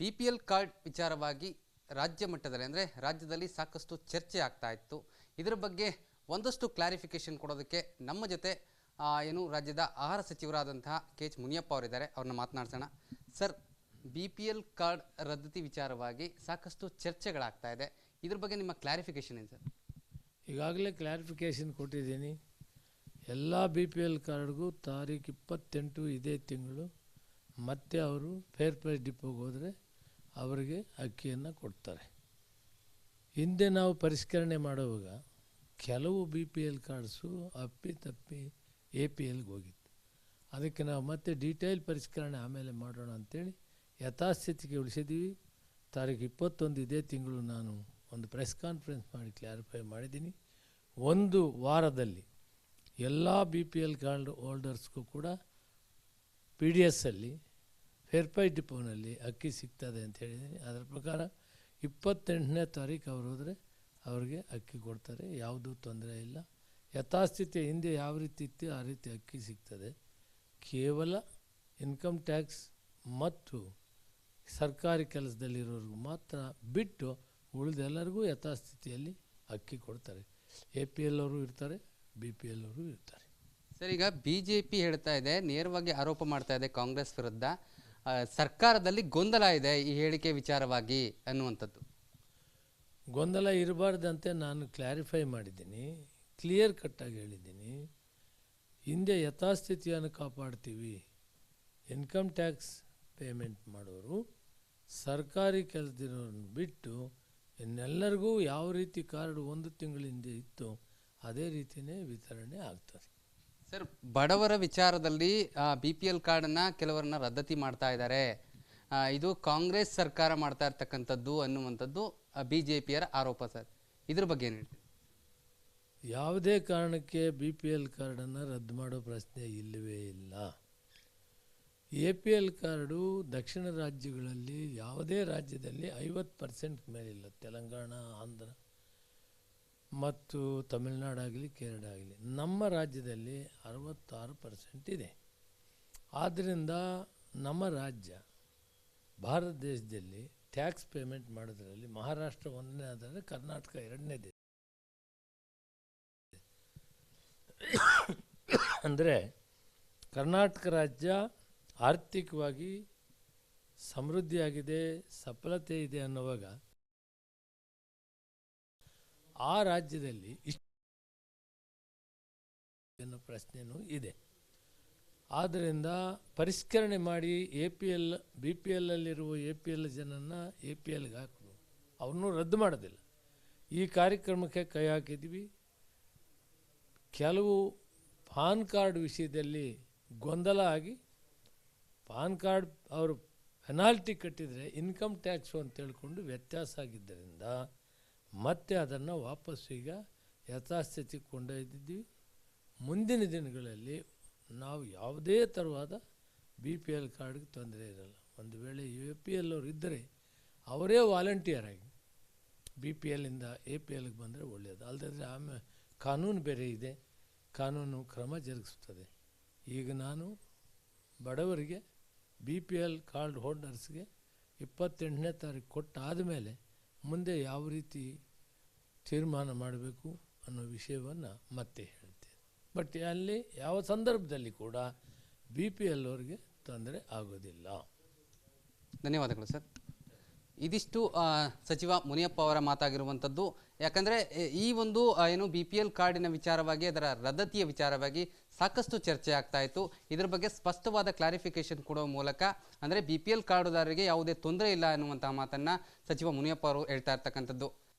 BPL card ವಿಚಾರವಾಗಿ ರಾಜ್ಯ ಮಟ್ಟದಲ್ಲಿ ಅಂದರೆ ರಾಜ್ಯದಲ್ಲಿ ಸಾಕಷ್ಟು ಚರ್ಚೆ ಆಗ್ತಾ ಇತ್ತು. ಇದರ ಬಗ್ಗೆ ಒಂದಷ್ಟು ಕ್ಲಾರಿಫಿಕೇಶನ್ ಕೊಡೋದಕ್ಕೆ ನಮ್ಮ ಜೊತೆ ರಾಜ್ಯದ ಆಹಾರ ಸಚಿವರಾದಂತಹ KH ಮುನಿಯಪ್ಪ ಅವರಿದ್ದಾರೆ. ಅವ್ರನ್ನ ಮಾತನಾಡ್ಸೋಣ. ಸರ್, BPL ಕಾರ್ಡ್ ರದ್ದತಿ ವಿಚಾರವಾಗಿ ಸಾಕಷ್ಟು ಚರ್ಚೆಗಳಾಗ್ತಾ ಇದೆ. ಇದ್ರ ಬಗ್ಗೆ ನಿಮ್ಮ ಕ್ಲಾರಿಫಿಕೇಶನ್ ಏನು ಸರ್? ಈಗಾಗಲೇ ಕ್ಲಾರಿಫಿಕೇಶನ್ ಕೊಟ್ಟಿದ್ದೀನಿ. ಎಲ್ಲ BPL ಕಾರ್ಡ್ಗೂ ತಾರೀಖು 28 ಇದೇ ತಿಂಗಳು ಮತ್ತೆ ಅವರು ಫೇರ್ ಪ್ರೈಸ್ ಡಿಪೋಗೆ ಹೋದರೆ ಅವರಿಗೆ ಅಕ್ಕಿಯನ್ನು ಕೊಡ್ತಾರೆ. ಹಿಂದೆ ನಾವು ಪರಿಷ್ಕರಣೆ ಮಾಡುವಾಗ ಕೆಲವು BPL ಕಾರ್ಡ್ಸು ಅಪ್ಪಿತಪ್ಪಿ APLಗೆ ಹೋಗಿತ್ತು. ಅದಕ್ಕೆ ನಾವು ಮತ್ತೆ ಡೀಟೇಲ್ ಪರಿಷ್ಕರಣೆ ಆಮೇಲೆ ಮಾಡೋಣ ಅಂಥೇಳಿ ಯಥಾಸ್ಥಿತಿಗೆ ಉಳಿಸಿದ್ದೀವಿ. ತಾರೀಖು 21 ಇದೇ ತಿಂಗಳು ನಾನು ಒಂದು ಪ್ರೆಸ್ ಕಾನ್ಫರೆನ್ಸ್ ಮಾಡಿ ಕ್ಲಾರಿಫೈ ಮಾಡಿದ್ದೀನಿ. ಒಂದು ವಾರದಲ್ಲಿ ಎಲ್ಲ BPL ಕಾರ್ಡ್ ಹೋಲ್ಡರ್ಸ್ಗೂ ಕೂಡ PDS ಅಲ್ಲಿ ಫೇರ್ ಪ್ರೈಸ್ ಡಿಪೋನಲ್ಲಿ ಅಕ್ಕಿ ಸಿಗ್ತದೆ ಅಂತ ಹೇಳಿದ್ದೀನಿ. ಅದರ ಪ್ರಕಾರ 28ನೇ ತಾರೀಕು ಅವರು ಹೋದರೆ ಅವ್ರಿಗೆ ಅಕ್ಕಿ ಕೊಡ್ತಾರೆ. ಯಾವುದೂ ತೊಂದರೆ ಇಲ್ಲ. ಯಥಾಸ್ಥಿತಿ ಹಿಂದೆ ಯಾವ ರೀತಿ ಇತ್ತು ಆ ರೀತಿ ಅಕ್ಕಿ ಸಿಗ್ತದೆ. ಕೇವಲ ಇನ್ಕಮ್ ಟ್ಯಾಕ್ಸ್ ಮತ್ತು ಸರ್ಕಾರಿ ಕೆಲಸದಲ್ಲಿರೋರಿಗೂ ಮಾತ್ರ ಬಿಟ್ಟು ಉಳಿದೆಲ್ಲರಿಗೂ ಯಥಾಸ್ಥಿತಿಯಲ್ಲಿ ಅಕ್ಕಿ ಕೊಡ್ತಾರೆ. APL ಅವರು ಇರ್ತಾರೆ, BPL ಅವರು ಇರ್ತಾರೆ. ಸರ್, ಈಗ BJP ಹೇಳ್ತಾ ಇದೆ, ನೇರವಾಗಿ ಆರೋಪ ಮಾಡ್ತಾ ಇದೆ ಕಾಂಗ್ರೆಸ್ ವಿರುದ್ಧ, ಸರ್ಕಾರದಲ್ಲಿ ಗೊಂದಲ ಇದೆ ಈ ಹೇಳಿಕೆ ವಿಚಾರವಾಗಿ ಅನ್ನುವಂಥದ್ದು. ಗೊಂದಲ ಇರಬಾರ್ದಂತೆ ನಾನು ಕ್ಲಾರಿಫೈ ಮಾಡಿದ್ದೀನಿ, ಕ್ಲಿಯರ್ ಕಟ್ಟಾಗಿ ಹೇಳಿದ್ದೀನಿ. ಹಿಂದೆ ಯಥಾಸ್ಥಿತಿಯನ್ನು ಕಾಪಾಡ್ತೀವಿ. ಇನ್ಕಮ್ ಟ್ಯಾಕ್ಸ್ ಪೇಮೆಂಟ್ ಮಾಡೋರು ಸರ್ಕಾರಿ ಕೆಲಸದಿರೋರನ್ನು ಬಿಟ್ಟು ಇನ್ನೆಲ್ಲರಿಗೂ ಯಾವ ರೀತಿ ಕಾರ್ಡ್ ಒಂದು ತಿಂಗಳ ಹಿಂದೆ ಇತ್ತು ಅದೇ ರೀತಿಯೇ ವಿತರಣೆ ಆಗ್ತದೆ. ಸರ್, ಬಡವರ ವಿಚಾರದಲ್ಲಿ BPL ಕಾರ್ಡನ್ನು ಕೆಲವರನ್ನ ರದ್ದತಿ ಮಾಡ್ತಾ ಇದ್ದಾರೆ, ಇದು ಕಾಂಗ್ರೆಸ್ ಸರ್ಕಾರ ಮಾಡ್ತಾ ಇರ್ತಕ್ಕಂಥದ್ದು ಅನ್ನುವಂಥದ್ದು BJPಯರ ಆರೋಪ. ಸರ್, ಇದ್ರ ಬಗ್ಗೆ ಏನು ಹೇಳ್ತೀವಿ? ಯಾವುದೇ ಕಾರಣಕ್ಕೆ BPL ಕಾರ್ಡನ್ನು ರದ್ದು ಮಾಡೋ ಪ್ರಶ್ನೆ ಇಲ್ಲವೇ ಇಲ್ಲ. APL ಕಾರ್ಡು ದಕ್ಷಿಣ ರಾಜ್ಯಗಳಲ್ಲಿ ಯಾವುದೇ ರಾಜ್ಯದಲ್ಲಿ 50% ಮೇಲಿಲ್ಲ. ತೆಲಂಗಾಣ, ಆಂಧ್ರ ಮತ್ತು ತಮಿಳುನಾಡಾಗಲಿ ಕೇರಳ ಆಗಲಿ. ನಮ್ಮ ರಾಜ್ಯದಲ್ಲಿ 66% ಇದೆ. ಆದ್ದರಿಂದ ನಮ್ಮ ರಾಜ್ಯ ಭಾರತ ದೇಶದಲ್ಲಿ ಟ್ಯಾಕ್ಸ್ ಪೇಮೆಂಟ್ ಮಾಡೋದ್ರಲ್ಲಿ ಮಹಾರಾಷ್ಟ್ರ 1ನೇ ಆದರೆ ಕರ್ನಾಟಕ 2ನೇದಿದೆ. ಅಂದರೆ ಕರ್ನಾಟಕ ರಾಜ್ಯ ಆರ್ಥಿಕವಾಗಿ ಸಮೃದ್ಧಿಯಾಗಿದೆ, ಸಫಲತೆ ಇದೆ ಅನ್ನುವಾಗ ಆ ರಾಜ್ಯದಲ್ಲಿ ಇಷ್ಟು ಪ್ರಶ್ನೆಯೂ ಇದೆ. ಆದ್ದರಿಂದ ಪರಿಷ್ಕರಣೆ ಮಾಡಿ BPL ಅಲ್ಲಿರುವ APL ಜನನ್ನು APLಗೆ ಹಾಕೋದು, ಅವನ್ನೂ ರದ್ದು ಮಾಡೋದಿಲ್ಲ. ಈ ಕಾರ್ಯಕ್ರಮಕ್ಕೆ ಕೈ ಹಾಕಿದ್ವಿ. ಕೆಲವು ಪಾನ್ ಕಾರ್ಡ್ ವಿಷಯದಲ್ಲಿ ಗೊಂದಲ ಆಗಿ ಪಾನ್ ಕಾರ್ಡ್ ಅವರು ಪೆನಾಲ್ಟಿ ಕಟ್ಟಿದರೆ ಇನ್ಕಮ್ ಟ್ಯಾಕ್ಸು ಅಂತ ಹೇಳ್ಕೊಂಡು ವ್ಯತ್ಯಾಸ ಆಗಿದ್ದರಿಂದ ಮತ್ತೆ ಅದನ್ನು ವಾಪಸ್ಸು ಈಗ ಯಥಾಸ್ಥಿತಿಗೆ ಕೊಂಡೊಯ್ದಿದ್ದೀವಿ. ಮುಂದಿನ ದಿನಗಳಲ್ಲಿ ನಾವು ಯಾವುದೇ ಥರವಾದ BPL ಕಾರ್ಡ್ಗೆ ತೊಂದರೆ ಇರಲ್ಲ. ಒಂದು ವೇಳೆ APL ಅವರು ಇದ್ದರೆ ಅವರೇ ವಾಲಂಟಿಯರ್ ಆಗಿ BPLಯಿಂದ APLಗೆ ಬಂದರೆ ಒಳ್ಳೆಯದು. ಅಲ್ಲದೆ ಆಮೇಲೆ ಕಾನೂನು ಬೇರೆ ಇದೆ, ಕಾನೂನು ಕ್ರಮ ಜರುಗಿಸ್ತದೆ. ಈಗ ನಾನು ಬಡವರಿಗೆ BPL ಕಾರ್ಡ್ ಹೋಲ್ಡರ್ಸ್ಗೆ 28ನೇ ತಾರೀಕು ಕೊಟ್ಟಾದ ಮೇಲೆ ಮುಂದೆ ಯಾವ ರೀತಿ ತೀರ್ಮಾನ ಮಾಡಬೇಕು ಅನ್ನೋ ವಿಷಯವನ್ನು ಮತ್ತೆ ಹೇಳ್ತೇನೆ. ಬಟ್ ಅಲ್ಲಿ ಯಾವ ಸಂದರ್ಭದಲ್ಲಿ ಕೂಡ BPL ಅವರಿಗೆ ತೊಂದರೆ ಆಗೋದಿಲ್ಲ. ಧನ್ಯವಾದಗಳು ಸರ್. ಇದಿಷ್ಟು ಸಚಿವ ಮುನಿಯಪ್ಪ ಅವರ ಮಾತಾಗಿರುವಂಥದ್ದು. ಯಾಕಂದರೆ ಈ ಒಂದು BPL ಕಾರ್ಡಿನ ವಿಚಾರವಾಗಿ, ಅದರ ರದ್ದತಿಯ ವಿಚಾರವಾಗಿ ಸಾಕಷ್ಟು ಚರ್ಚೆ ಆಗ್ತಾ ಇತ್ತು. ಇದರ ಬಗ್ಗೆ ಸ್ಪಷ್ಟವಾದ ಕ್ಲಾರಿಫಿಕೇಶನ್ ಕೊಡುವ ಮೂಲಕ ಅಂದರೆ BPL ಕಾರ್ಡುದಾರರಿಗೆ ಯಾವುದೇ ತೊಂದರೆ ಇಲ್ಲ ಅನ್ನುವಂತಹ ಮಾತನ್ನು ಸಚಿವ ಮುನಿಯಪ್ಪ ಅವರು ಹೇಳ್ತಾ ಇರ್ತಕ್ಕಂಥದ್ದು.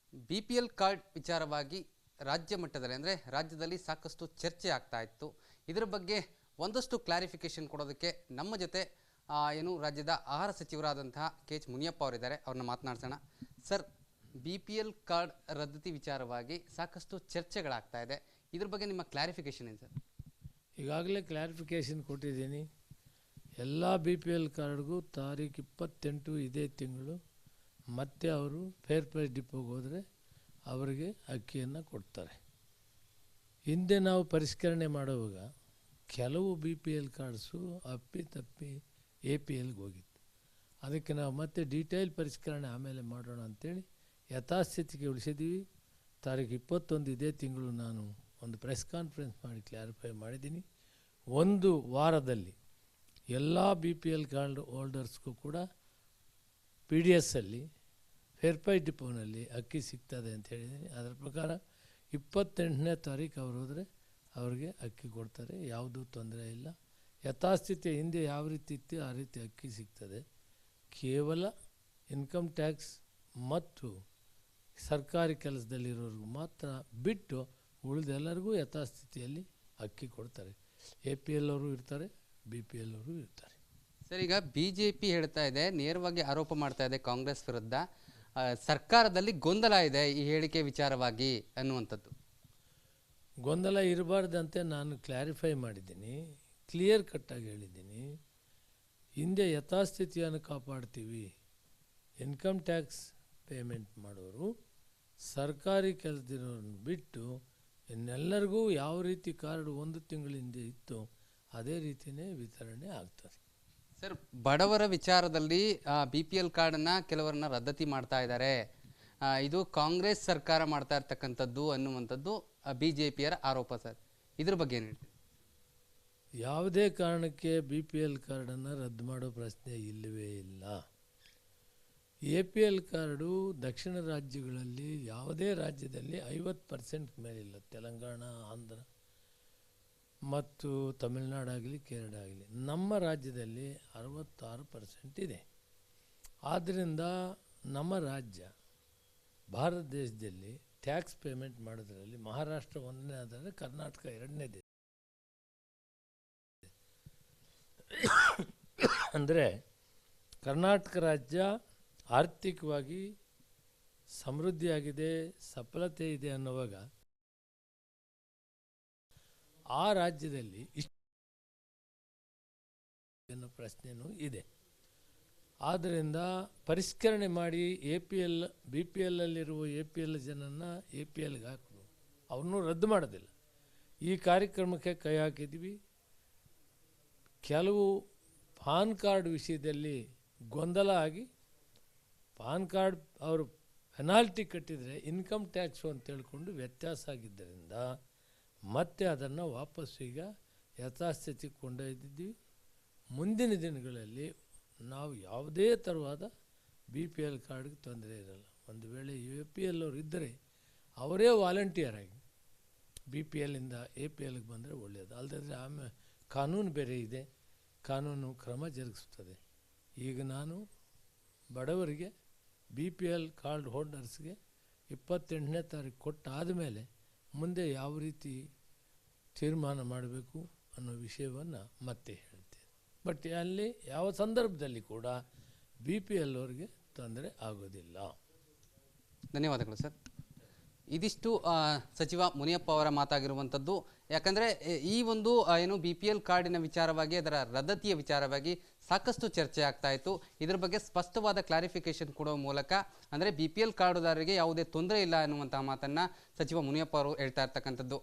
BPL ಕಾರ್ಡ್ ವಿಚಾರವಾಗಿ ರಾಜ್ಯ ಮಟ್ಟದಲ್ಲಿ ಅಂದರೆ ರಾಜ್ಯದಲ್ಲಿ ಸಾಕಷ್ಟು ಚರ್ಚೆ ಆಗ್ತಾ ಇತ್ತು. ಇದರ ಬಗ್ಗೆ ಒಂದಷ್ಟು ಕ್ಲಾರಿಫಿಕೇಶನ್ ಕೊಡೋದಕ್ಕೆ ನಮ್ಮ ಜೊತೆ ರಾಜ್ಯದ ಆಹಾರ ಸಚಿವರಾದಂತಹ KH ಮುನಿಯಪ್ಪ ಅವರಿದ್ದಾರೆ. ಅವ್ರನ್ನ ಮಾತನಾಡ್ಸೋಣ. ಸರ್, BPL ಕಾರ್ಡ್ ರದ್ದತಿ ವಿಚಾರವಾಗಿ ಸಾಕಷ್ಟು ಚರ್ಚೆಗಳಾಗ್ತಾ ಇದೆ. ಇದ್ರ ಬಗ್ಗೆ ನಿಮ್ಮ ಕ್ಲಾರಿಫಿಕೇಶನ್ ಏನು ಸರ್? ಈಗಾಗಲೇ ಕ್ಲಾರಿಫಿಕೇಶನ್ ಕೊಟ್ಟಿದ್ದೀನಿ. ಎಲ್ಲ BPL ಕಾರ್ಡ್ಗೂ ತಾರೀಖು 28 ಇದೇ ತಿಂಗಳು ಮತ್ತೆ ಅವರು ಫೇರ್ ಪ್ರೈಸ್ ಡಿಪೋಗೆ ಹೋದರೆ ಅವರಿಗೆ ಅಕ್ಕಿಯನ್ನು ಕೊಡ್ತಾರೆ. ಹಿಂದೆ ನಾವು ಪರಿಷ್ಕರಣೆ ಮಾಡುವಾಗ ಕೆಲವು BPL ಕಾರ್ಡ್ಸು ಅಪ್ಪಿತಪ್ಪಿ APLಗೆ ಹೋಗಿತ್ತು. ಅದಕ್ಕೆ ನಾವು ಮತ್ತೆ ಡೀಟೇಲ್ ಪರಿಷ್ಕರಣೆ ಆಮೇಲೆ ಮಾಡೋಣ ಅಂಥೇಳಿ ಯಥಾಸ್ಥಿತಿಗೆ ಉಳಿಸಿದ್ದೀವಿ. ತಾರೀಕು 21 ಇದೇ ತಿಂಗಳು ನಾನು ಒಂದು ಪ್ರೆಸ್ ಕಾನ್ಫರೆನ್ಸ್ ಮಾಡಿ ಕ್ಲಾರಿಫೈ ಮಾಡಿದ್ದೀನಿ. ಒಂದು ವಾರದಲ್ಲಿ ಎಲ್ಲ BPL ಕಾರ್ಡ್ ಹೋಲ್ಡರ್ಸ್ಗೂ ಕೂಡ PDSಲ್ಲಿ ಫೇರ್ ಪ್ರೈಸ್ ಡಿಪೋನಲ್ಲಿ ಅಕ್ಕಿ ಸಿಗ್ತದೆ ಅಂತ ಹೇಳಿದ್ದೀನಿ. ಅದರ ಪ್ರಕಾರ 28ನೇ ತಾರೀಕು ಅವ್ರು ಹೋದರೆ ಅವ್ರಿಗೆ ಅಕ್ಕಿ ಕೊಡ್ತಾರೆ, ಯಾವುದೂ ತೊಂದರೆ ಇಲ್ಲ. ಯಥಾಸ್ಥಿತಿ ಹಿಂದೆ ಯಾವ ರೀತಿ ಇತ್ತು ಆ ರೀತಿ ಅಕ್ಕಿ ಸಿಗ್ತದೆ. ಕೇವಲ ಇನ್ಕಮ್ ಟ್ಯಾಕ್ಸ್ ಮತ್ತು ಸರ್ಕಾರಿ ಕೆಲಸದಲ್ಲಿರೋರಿಗೂ ಮಾತ್ರ ಬಿಟ್ಟು ಉಳಿದೆಲ್ಲರಿಗೂ ಯಥಾಸ್ಥಿತಿಯಲ್ಲಿ ಅಕ್ಕಿ ಕೊಡ್ತಾರೆ. APL ಅವರು ಇರ್ತಾರೆ, BPL ಅವರು ಇರ್ತಾರೆ. ಸರ್, ಈಗ BJP ಹೇಳ್ತಾ ಇದೆ, ನೇರವಾಗಿ ಆರೋಪ ಮಾಡ್ತಾ ಇದೆ ಕಾಂಗ್ರೆಸ್ ವಿರುದ್ಧ, ಸರ್ಕಾರದಲ್ಲಿ ಗೊಂದಲ ಇದೆ ಈ ಹೇಳಿಕೆ ವಿಚಾರವಾಗಿ ಅನ್ನುವಂಥದ್ದು. ಗೊಂದಲ ಇರಬಾರ್ದಂತೆ ನಾನು ಕ್ಲಾರಿಫೈ ಮಾಡಿದ್ದೀನಿ, ಕ್ಲಿಯರ್ ಕಟ್ಟಾಗಿ ಹೇಳಿದ್ದೀನಿ. ಹಿಂದೆ ಯಥಾಸ್ಥಿತಿಯನ್ನು ಕಾಪಾಡ್ತೀವಿ. ಇನ್ಕಮ್ ಟ್ಯಾಕ್ಸ್ ಪೇಮೆಂಟ್ ಮಾಡೋರು ಸರ್ಕಾರಿ ಕೆಲಸದಿರೋರನ್ನು ಬಿಟ್ಟು ಇನ್ನೆಲ್ಲರಿಗೂ ಯಾವ ರೀತಿ ಕಾರ್ಡ್ 1 ತಿಂಗಳ ಹಿಂದೆ ಇತ್ತು ಅದೇ ರೀತಿಯೇ ವಿತರಣೆ ಆಗ್ತದೆ. ಸರ್, ಬಡವರ ವಿಚಾರದಲ್ಲಿ BPL ಕಾರ್ಡನ್ನು ಕೆಲವರನ್ನ ರದ್ದತಿ ಮಾಡ್ತಾ ಇದ್ದಾರೆ, ಇದು ಕಾಂಗ್ರೆಸ್ ಸರ್ಕಾರ ಮಾಡ್ತಾ ಇರ್ತಕ್ಕಂಥದ್ದು ಅನ್ನುವಂಥದ್ದು BJPಯರ ಆರೋಪ. ಸರ್, ಇದ್ರ ಬಗ್ಗೆ ಏನು ಹೇಳ್ತೀವಿ? ಯಾವುದೇ ಕಾರಣಕ್ಕೆ BPL ಕಾರ್ಡನ್ನು ರದ್ದು ಮಾಡೋ ಪ್ರಶ್ನೆ ಇಲ್ಲವೇ ಇಲ್ಲ. APL ಕಾರ್ಡು ದಕ್ಷಿಣ ರಾಜ್ಯಗಳಲ್ಲಿ ಯಾವುದೇ ರಾಜ್ಯದಲ್ಲಿ 50% ಮೇಲಿಲ್ಲ. ತೆಲಂಗಾಣ, ಆಂಧ್ರ ಮತ್ತು ತಮಿಳುನಾಡಾಗಲಿ ಕೇರಳ ಆಗಲಿ. ನಮ್ಮ ರಾಜ್ಯದಲ್ಲಿ 66% ಇದೆ. ಆದ್ದರಿಂದ ನಮ್ಮ ರಾಜ್ಯ ಭಾರತ ದೇಶದಲ್ಲಿ ಟ್ಯಾಕ್ಸ್ ಪೇಮೆಂಟ್ ಮಾಡೋದ್ರಲ್ಲಿ ಮಹಾರಾಷ್ಟ್ರ 1ನೇ ಆದರೆ ಕರ್ನಾಟಕ 2ನೇದಿದೆ. ಅಂದರೆ ಕರ್ನಾಟಕ ರಾಜ್ಯ ಆರ್ಥಿಕವಾಗಿ ಸಮೃದ್ಧಿಯಾಗಿದೆ, ಸಫಲತೆ ಇದೆ ಅನ್ನುವಾಗ ಆ ರಾಜ್ಯದಲ್ಲಿ ಅನ್ನೋ ಪ್ರಶ್ನೆಯೂ ಇದೆ. ಆದ್ದರಿಂದ ಪರಿಷ್ಕರಣೆ ಮಾಡಿ BPLಲ್ಲಿರುವ APL ಜನನ್ನು APLಗೆ ಹಾಕೋದು, ಅವನ್ನೂ ರದ್ದು ಮಾಡೋದಿಲ್ಲ. ಈ ಕಾರ್ಯಕ್ರಮಕ್ಕೆ ಕೈ ಹಾಕಿದ್ವಿ. ಕೆಲವು ಪಾನ್ ಕಾರ್ಡ್ ವಿಷಯದಲ್ಲಿ ಗೊಂದಲ ಆಗಿ ಪಾನ್ ಕಾರ್ಡ್ ಅವರು ಪೆನಾಲ್ಟಿ ಕಟ್ಟಿದರೆ ಇನ್ಕಮ್ ಟ್ಯಾಕ್ಸು ಅಂತ ಹೇಳ್ಕೊಂಡು ವ್ಯತ್ಯಾಸ ಆಗಿದ್ದರಿಂದ ಮತ್ತೆ ಅದನ್ನು ವಾಪಸ್ಸು ಈಗ ಯಥಾಸ್ಥಿತಿಗೆ ಕೊಂಡೊಯ್ದಿದ್ದೀವಿ. ಮುಂದಿನ ದಿನಗಳಲ್ಲಿ ನಾವು ಯಾವುದೇ ಥರವಾದ BPL ಕಾರ್ಡ್ಗೆ ತೊಂದರೆ ಇರಲ್ಲ. ಒಂದು ವೇಳೆ APL ಅವರು ಇದ್ದರೆ ಅವರೇ ವಾಲಂಟಿಯರ್ ಆಗಿ BPLಯಿಂದ APLಗೆ ಬಂದರೆ ಒಳ್ಳೆಯದು. ಅಲ್ಲದಿದ್ದರೆ ಆಮೇಲೆ ಕಾನೂನು ಬೇರೆ ಇದೆ, ಕಾನೂನು ಕ್ರಮ ಜರುಗಿಸ್ತದೆ. ಈಗ ನಾನು ಬಡವರಿಗೆ BPL ಕಾರ್ಡ್ ಹೋಲ್ಡರ್ಸ್ಗೆ 28ನೇ ತಾರೀಕು ಕೊಟ್ಟಾದ ಮೇಲೆ ಮುಂದೆ ಯಾವ ರೀತಿ ತೀರ್ಮಾನ ಮಾಡಬೇಕು ಅನ್ನೋ ವಿಷಯವನ್ನು ಮತ್ತೆ ಹೇಳ್ತೇನೆ. ಬಟ್ ಅಲ್ಲಿ ಯಾವ ಸಂದರ್ಭದಲ್ಲಿ ಕೂಡ BPL ಅವರಿಗೆ ತೊಂದರೆ ಆಗೋದಿಲ್ಲ. ಧನ್ಯವಾದಗಳು ಸರ್. ಇದಿಷ್ಟು ಸಚಿವ ಮುನಿಯಪ್ಪ ಅವರ ಮಾತಾಗಿರುವಂಥದ್ದು. ಯಾಕಂದರೆ ಈ ಒಂದು ಏನು BPL ಕಾರ್ಡಿನ ವಿಚಾರವಾಗಿ, ಅದರ ರದ್ದತಿಯ ವಿಚಾರವಾಗಿ ಸಾಕಷ್ಟು ಚರ್ಚೆ ಆಗ್ತಾ ಇತ್ತು. ಇದ್ರ ಬಗ್ಗೆ ಸ್ಪಷ್ಟವಾದ ಕ್ಲಾರಿಫಿಕೇಶನ್ ಕೊಡುವ ಮೂಲಕ, ಅಂದರೆ BPL ಕಾರ್ಡುದಾರರಿಗೆ ಯಾವುದೇ ತೊಂದರೆ ಇಲ್ಲ ಅನ್ನುವಂತಹ ಮಾತನ್ನು ಸಚಿವ ಮುನಿಯಪ್ಪ ಅವರು ಹೇಳ್ತಾ ಇರ್ತಕ್ಕಂಥದ್ದು.